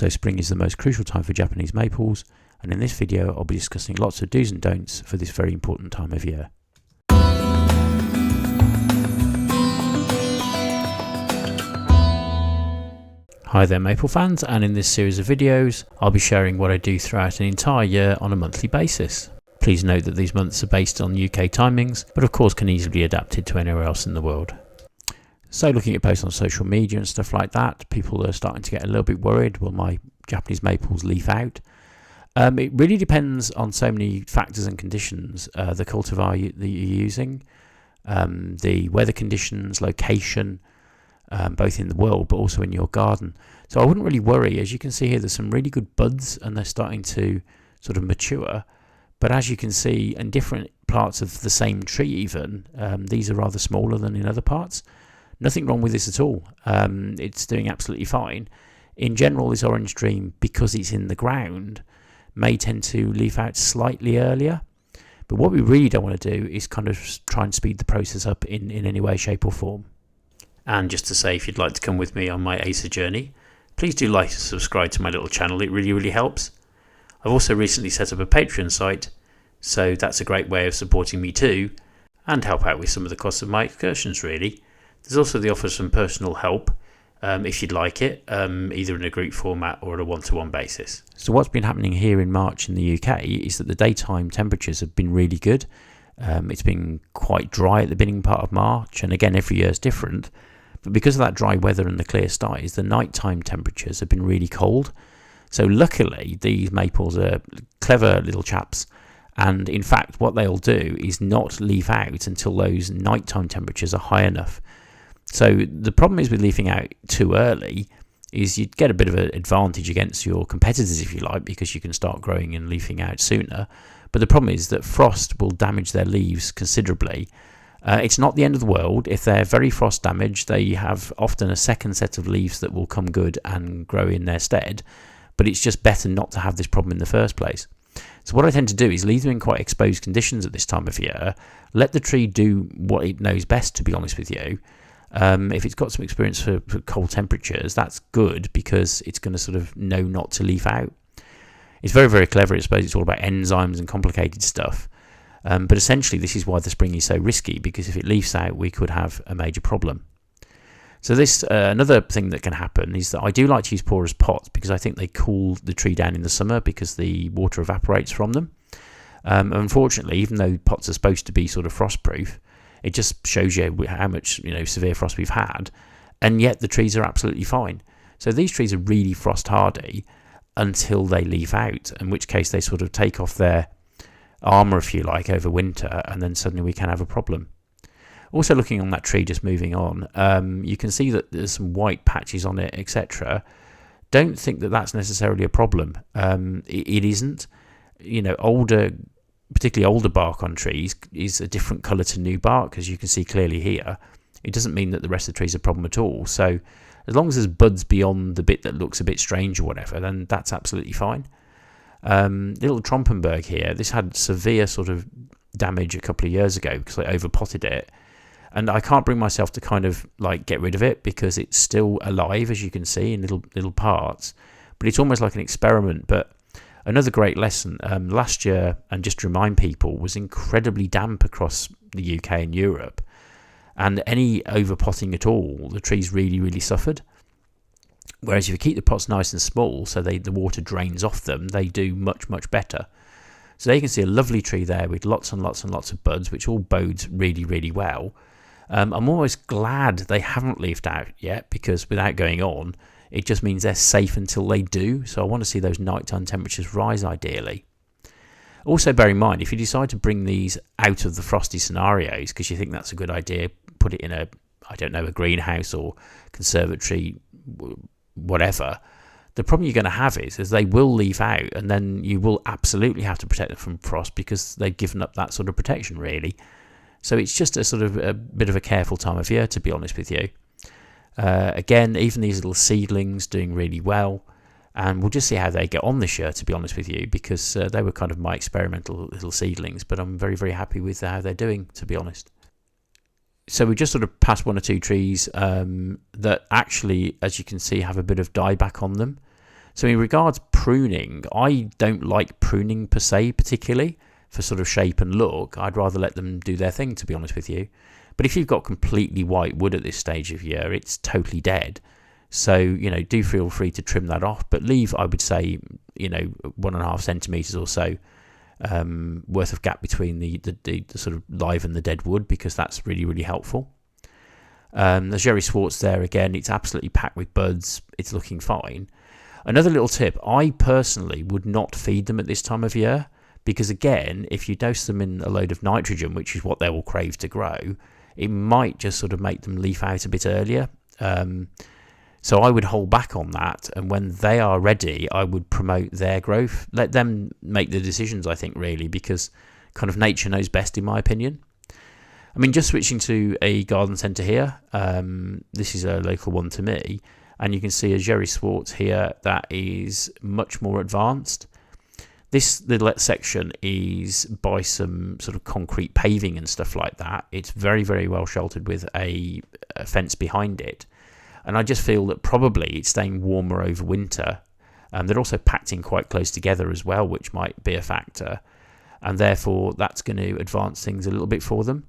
So spring is the most crucial time for Japanese maples, and in this video I'll be discussing lots of do's and don'ts for this very important time of year. Hi there maple fans, and in this series of videos I'll be sharing what I do throughout an entire year on a monthly basis. Please note that these months are based on UK timings, but of course can easily be adapted to anywhere else in the world. So looking at posts on social media and stuff like that, people are starting to get a little bit worried, will my Japanese maples leaf out? It really depends on so many factors and conditions, the cultivar that you're using, the weather conditions, location, both in the world but also in your garden. So I wouldn't really worry. As you can see here, there's some really good buds and they're starting to sort of mature, but as you can see in different parts of the same tree even, these are rather smaller than in other parts. Nothing wrong with this at all. It's doing absolutely fine. In general, this orange dream, because it's in the ground, may tend to leaf out slightly earlier. But what we really don't want to do is kind of try and speed the process up in any way, shape or form. And just to say, if you'd like to come with me on my Acer journey, please do like and subscribe to my little channel. It really helps. I've also recently set up a Patreon site, so that's a great way of supporting me too, and help out with some of the costs of my excursions really. There's also the offer of some personal help if you'd like it, either in a group format or on a one-to-one basis. So what's been happening here in March in the UK is that the daytime temperatures have been really good. It's been quite dry at the beginning part of March, and again every year is different. But because of that dry weather and the clear skies, the nighttime temperatures have been really cold. So luckily these maples are clever little chaps, and in fact what they'll do is not leaf out until those nighttime temperatures are high enough. So the problem is with leafing out too early is you'd get a bit of an advantage against your competitors, if you like, because you can start growing and leafing out sooner. But the problem is that frost will damage their leaves considerably. It's not the end of the world. If they're very frost damaged, they have often a second set of leaves that will come good and grow in their stead. But it's just better not to have this problem in the first place. So what I tend to do is leave them in quite exposed conditions at this time of year. Let the tree do what it knows best, to be honest with you. If it's got some experience for cold temperatures, that's good because it's going to sort of know not to leaf out. It's very clever. I suppose it's all about enzymes and complicated stuff. But essentially this is why the spring is so risky, because if it leaves out we could have a major problem. So this another thing that can happen is that I do like to use porous pots because I think they cool the tree down in the summer because the water evaporates from them. Unfortunately, even though pots are supposed to be sort of frost proof, it just shows you how much severe frost we've had, and yet the trees are absolutely fine. So these trees are really frost hardy until they leaf out, in which case they sort of take off their armour, if you like, over winter, and then suddenly we can have a problem. Also looking on that tree, just moving on, you can see that there's some white patches on it, etc. Don't think that that's necessarily a problem. It isn't. Particularly older bark on trees is a different colour to new bark, as you can see clearly here. It doesn't mean that the rest of the tree is a problem at all. So as long as there's buds beyond the bit that looks a bit strange or whatever, then that's absolutely fine. Little Trompenberg here, this had severe sort of damage a couple of years ago because I overpotted it, and I can't bring myself to kind of like get rid of it because it's still alive, as you can see, in little parts, but it's almost like an experiment. But another great lesson last year, and just to remind people, was incredibly damp across the UK and Europe, and any overpotting at all, the trees really suffered. Whereas if you keep the pots nice and small, so the water drains off them, they do much better. So there you can see a lovely tree there with lots and lots of buds, which all bodes really well. I'm almost glad they haven't leafed out yet, because without going on, it just means they're safe until they do. So I want to see those nighttime temperatures rise ideally. Also bear in mind, if you decide to bring these out of the frosty scenarios because you think that's a good idea, put it in a greenhouse or conservatory, whatever, the problem you're going to have is they will leaf out, and then you will absolutely have to protect them from frost because they've given up that sort of protection really. So it's just a sort of a bit of a careful time of year, to be honest with you. Again, even these little seedlings doing really well, and we'll just see how they get on this year, to be honest with you, because they were kind of my experimental little seedlings, but I'm very happy with how they're doing, to be honest. So we just sort of passed one or two trees that actually, as you can see, have a bit of dieback on them. So in regards pruning, I don't like pruning per se particularly for sort of shape and look. I'd rather let them do their thing, to be honest with you. But if you've got completely white wood at this stage of year, it's totally dead. So, you know, do feel free to trim that off, but leave, I would say, you know, 1.5 centimetres or so worth of gap between the sort of live and the dead wood, because that's really, really helpful. The Jerry Schwartz there, again, it's absolutely packed with buds. It's looking fine. Another little tip, I personally would not feed them at this time of year, because again, if you dose them in a load of nitrogen, which is what they will crave to grow, it might just sort of make them leaf out a bit earlier. So I would hold back on that, and when they are ready, I would promote their growth. Let them make the decisions, I think, really, because kind of nature knows best, in my opinion. I mean, just switching to a garden centre here, this is a local one to me, and you can see a Jerry Schwartz here that is much more advanced. This little section is by some sort of concrete paving and stuff like that. It's very, very well sheltered with a fence behind it. And I just feel that probably it's staying warmer over winter. They're also packed in quite close together as well, which might be a factor. And therefore, that's going to advance things a little bit for them.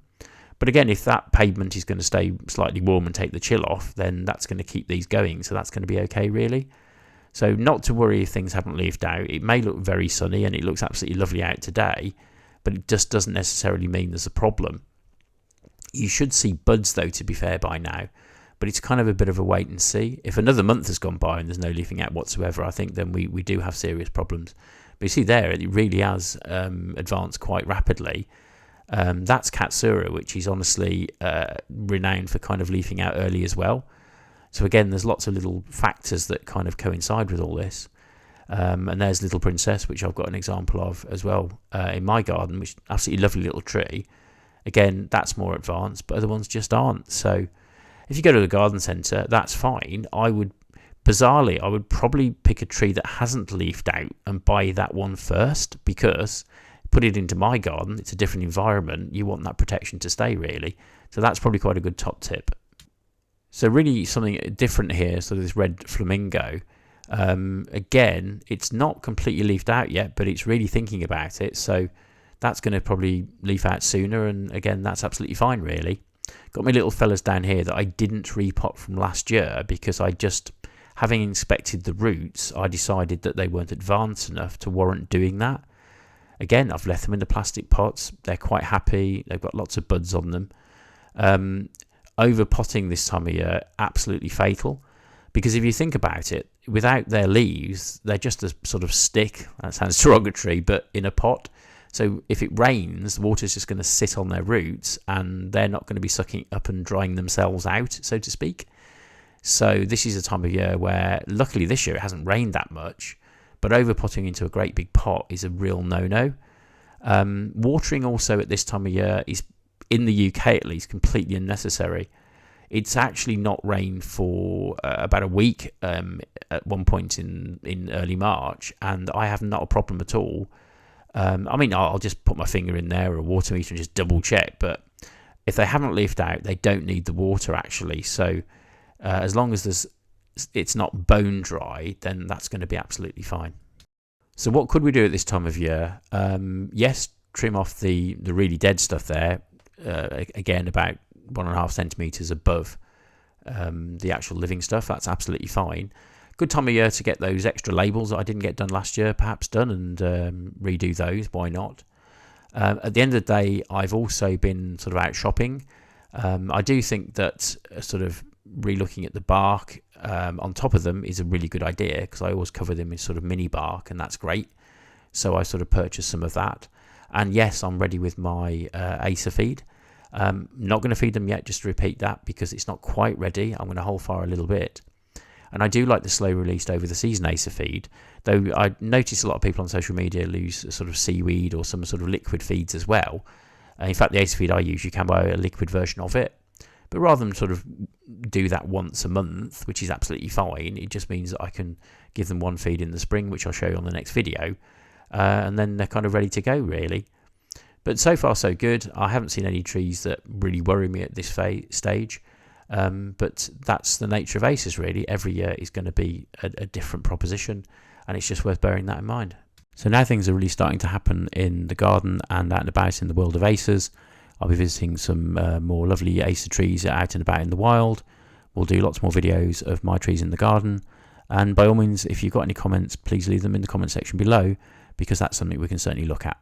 But again, if that pavement is going to stay slightly warm and take the chill off, then that's going to keep these going. So that's going to be okay, really. So not to worry if things haven't leafed out. It may look very sunny and it looks absolutely lovely out today, but it just doesn't necessarily mean there's a problem. You should see buds, though, to be fair, by now. But it's kind of a bit of a wait and see. If another month has gone by and there's no leafing out whatsoever, I think then we do have serious problems. But you see there, it really has advanced quite rapidly. That's Katsura, which is honestly renowned for kind of leafing out early as well. So again, there's lots of little factors that kind of coincide with all this. And there's Little Princess, which I've got an example of as well in my garden, which is an absolutely lovely little tree. Again, that's more advanced, but other ones just aren't. So if you go to the garden centre, that's fine. Bizarrely, I would probably pick a tree that hasn't leafed out and buy that one first, because put it into my garden, it's a different environment. You want that protection to stay, really. So that's probably quite a good top tip. So really something different here, so this red flamingo. Again, it's not completely leafed out yet, but it's really thinking about it. So that's going to probably leaf out sooner. And again, that's absolutely fine, really. Got my little fellas down here that I didn't repot from last year because I just, having inspected the roots, I decided that they weren't advanced enough to warrant doing that. Again, I've left them in the plastic pots. They're quite happy. They've got lots of buds on them. Over potting this time of year, absolutely fatal, because if you think about it, without their leaves, they're just a sort of stick. That sounds derogatory, but in a pot. So if it rains, the water's just going to sit on their roots and they're not going to be sucking up and drying themselves out, so to speak. So this is a time of year where, luckily this year, it hasn't rained that much, but overpotting into a great big pot is a real no-no. Watering also at this time of year is, in the UK at least, completely unnecessary. It's actually not rained for about a week at one point in early March, and I have not a problem at all. I mean, I'll just put my finger in there or a water meter and just double check, but if they haven't leafed out, they don't need the water actually. So as long as it's not bone dry, then that's going to be absolutely fine. So what could we do at this time of year? Yes, trim off the really dead stuff there. Again, about 1.5 centimetres above the actual living stuff. That's absolutely fine. Good time of year to get those extra labels that I didn't get done last year, perhaps done, and redo those. Why not? At the end of the day, I've also been sort of out shopping. I do think that sort of re-looking at the bark on top of them is a really good idea, because I always cover them in sort of mini bark, and that's great. So I sort of purchased some of that. And yes, I'm ready with my Acer feed. Not going to feed them yet, just to repeat that, because it's not quite ready. I'm going to hold fire a little bit. And I do like the slow released over the season Acer feed, though I notice a lot of people on social media use sort of seaweed or some sort of liquid feeds as well. In fact, the Acer feed I use, you can buy a liquid version of it. But rather than sort of do that once a month, which is absolutely fine, it just means that I can give them one feed in the spring, which I'll show you on the next video. And then they're kind of ready to go, really. But so far, so good. I haven't seen any trees that really worry me at this stage. But that's the nature of Acers really. Every year is going to be a different proposition, and it's just worth bearing that in mind. So now things are really starting to happen in the garden and out and about in the world of Acers. I'll be visiting some more lovely Acer trees out and about in the wild. We'll do lots more videos of my trees in the garden. And by all means, if you've got any comments, please leave them in the comment section below, because that's something we can certainly look at.